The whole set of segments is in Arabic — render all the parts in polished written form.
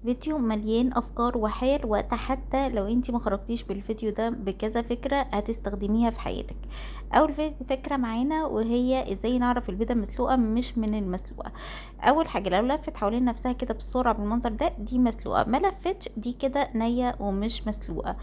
فيديو مليان افكار وحيل، وقت حتى لو انتي ما خرجتيش بالفيديو ده بكذا فكرة هتستخدميها في حياتك. اول فكرة معانا وهي ازاي نعرف البيضة مسلوقة مش من المسلوقة. اول حاجة لو لفت حوالين نفسها كده بسرعة بالمنظر ده دي مسلوقة، ما لفتش دي كده نية ومش مسلوقة.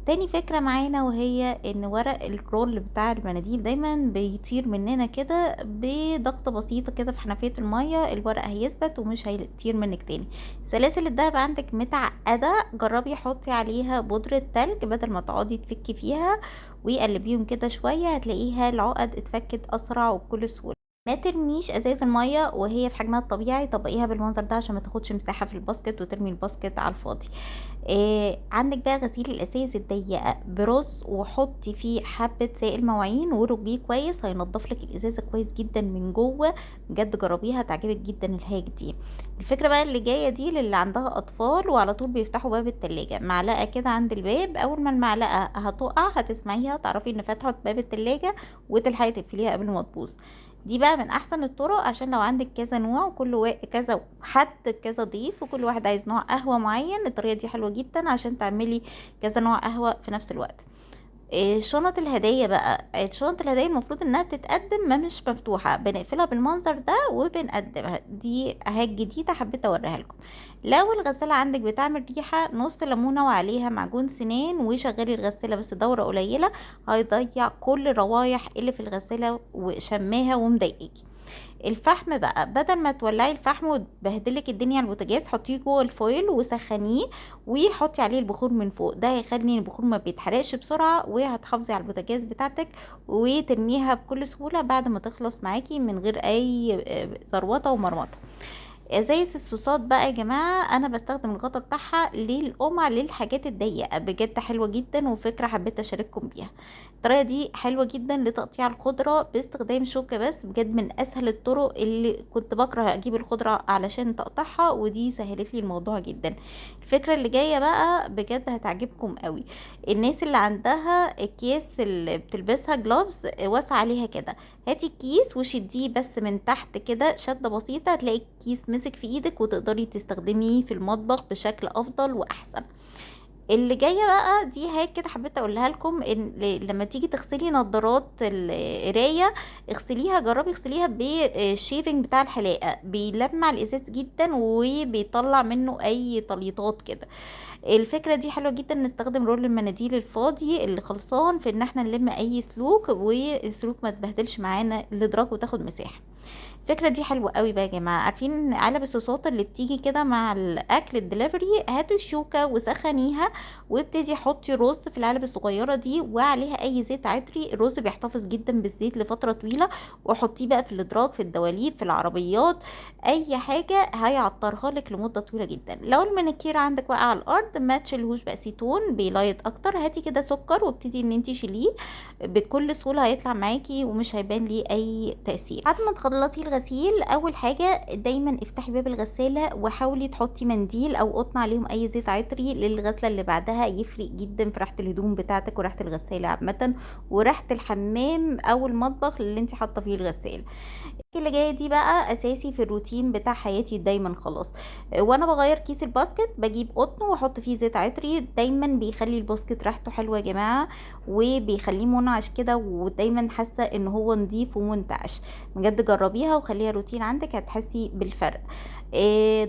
تاني فكرة معانا وهي ان ورق الرول بتاع المناديل دايما بيطير مننا كده بضغطة بسيطة كده في حنفية المية، الورق هيثبت ومش هيطير منك تاني. سلاسل الدهب عندك متعقدة، جربي حطي عليها بودرة تلج بدل ما تقعدي تفكي فيها وقلبيهم كده شوية، هتلاقيها العقد اتفكت اسرع وبكل سهولة. ما ترميش ازاز المية وهي في حجمها الطبيعي، طبقيها بالمنظر ده عشان ما تاخدش مساحة في الباسكت وترمي الباسكت على الفاضي. عندك بقى غسيل الازاز الضيقة برز، وحطي فيه حبة سائل مواعين وربيه كويس، هينضف لك الازازة كويس جدا من جوه. بجد جربيها تعجبك جدا الهاك دي. الفكرة بقى اللي جاية دي للي عندها اطفال وعلى طول بيفتحوا باب التلاجة، معلقة كده عند الباب، اول ما المعلقة هتقع هتسمعيها تعرفي ان فتحت باب التلاجة وتلحقي تقفليها قبل ما تبوظ. دي بقى من احسن الطرق، عشان لو عندك كذا نوع وكل كذا حد كذا ضيف وكل واحد عايز نوع قهوة معين، الطريقة دي حلوة جدا عشان تعملي كذا نوع قهوة في نفس الوقت. شنط الهدية بقى، شنط الهدية المفروض انها تتقدم ما مش مفتوحة، بنقفلها بالمنظر ده وبنقدمها، دي اهي جديدة حبيت اوريها لكم. لو الغسالة عندك بتعمل ريحة، نص ليمونة وعليها معجون سنان وشغلي الغسالة بس دورة قليلة، هيضيع كل الروايح اللي في الغسالة وشماها ومضايقاكي. الفحم بقى، بدل ما تولعي الفحم وتبهدلك الدنيا على البوتاجاز، حطيه جوه الفويل وسخنيه وحطي عليه البخور من فوق، ده هيخلي البخور ما بيتحرقش بسرعه، وهتحافظي على البوتاجاز بتاعتك وترميها بكل سهوله بعد ما تخلص معاكي من غير اي زروطه ومرمطه. ازايز الصوصات بقى يا جماعه، انا بستخدم الغطا بتاعها للقمع للحاجات الضيقه، بجد حلوه جدا وفكره حبيت اشارككم بيها. الطريقه دي حلوه جدا لتقطيع الخضره باستخدام شوكه، بس بجد من اسهل الطرق، اللي كنت بكره اجيب الخضره علشان تقطعها ودي سهلت لي الموضوع جدا. الفكره اللي جايه بقى بجد هتعجبكم قوي. الناس اللي عندها اكياس اللي بتلبسها جلوفز واسعه عليها كده، هاتي الكيس وشديه بس من تحت كده شدة بسيطة، هتلاقي الكيس مسك في ايدك وتقدري تستخدميه في المطبخ بشكل افضل واحسن. اللي جايه بقى دي هيك كده حبيت اقولها لكم، ان لما تيجي تغسلي نظارات القرايه، اغسليها، جربي اغسليها بالشيفنج بتاع الحلاقه، بيلمع الازاز جدا وبيطلع منه اي تليطات كده. الفكرة دي حلوة جدا، نستخدم رول المناديل الفاضي اللي خلصان في ان احنا نلم اي سلوك، والسلوك ما تبهدلش معانا الادراج وتاخد مساحة. الفكرة دي حلوة قوي بقى يا جماعة، عارفين علب الصوصات اللي بتيجي كده مع الاكل الدليفري، هاتوا الشوكة وسخنيها وابتدي حطي رز في العلب الصغيرة دي وعليها اي زيت عطري، الرز بيحتفظ جدا بالزيت لفترة طويلة، وحطيه بقى في الادراج، في الدواليب، في العربيات، اي حاجة هيعطرها لك لمدة طويلة جدا. لو المانيكير عندك واقع على الارض ما تشيلهوش باسيتون، بيلايط اكتر، هاتي كده سكر وابتدي ان انتي شيليه، بكل سهولة هيطلع معاكي ومش هيبان ليه اي تأثير. بعد ما تخلصي الغسيل، اول حاجة دايما افتحي باب الغسالة وحاولي تحطي منديل او قطن عليهم اي زيت عطري للغسلة اللي بعدها، يفرق جدا في ريحة الهدوم بتاعتك وريحة الغسالة عامة وريحة الحمام او المطبخ اللي انت حاطة فيه الغسالة. اللي جايه دي بقى اساسي في الروتين بتاع حياتي دايما خلاص، وانا بغير كيس الباسكت بجيب قطن واحط فيه زيت عطري، دايما بيخلي الباسكت ريحته حلوه يا جماعه، وبيخليه منعش كده، ودايما حاسه ان هو نظيف ومنتعش. بجد جربيها وخليها روتين عندك هتحسي بالفرق.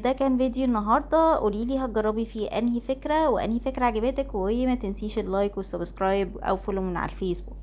ده كان فيديو النهارده، قوليلي هتجربي فيه انهي فكره وانهي فكره عجبتك، وما تنسيش اللايك والسبسكرايب او فولو من على الفيسبوك.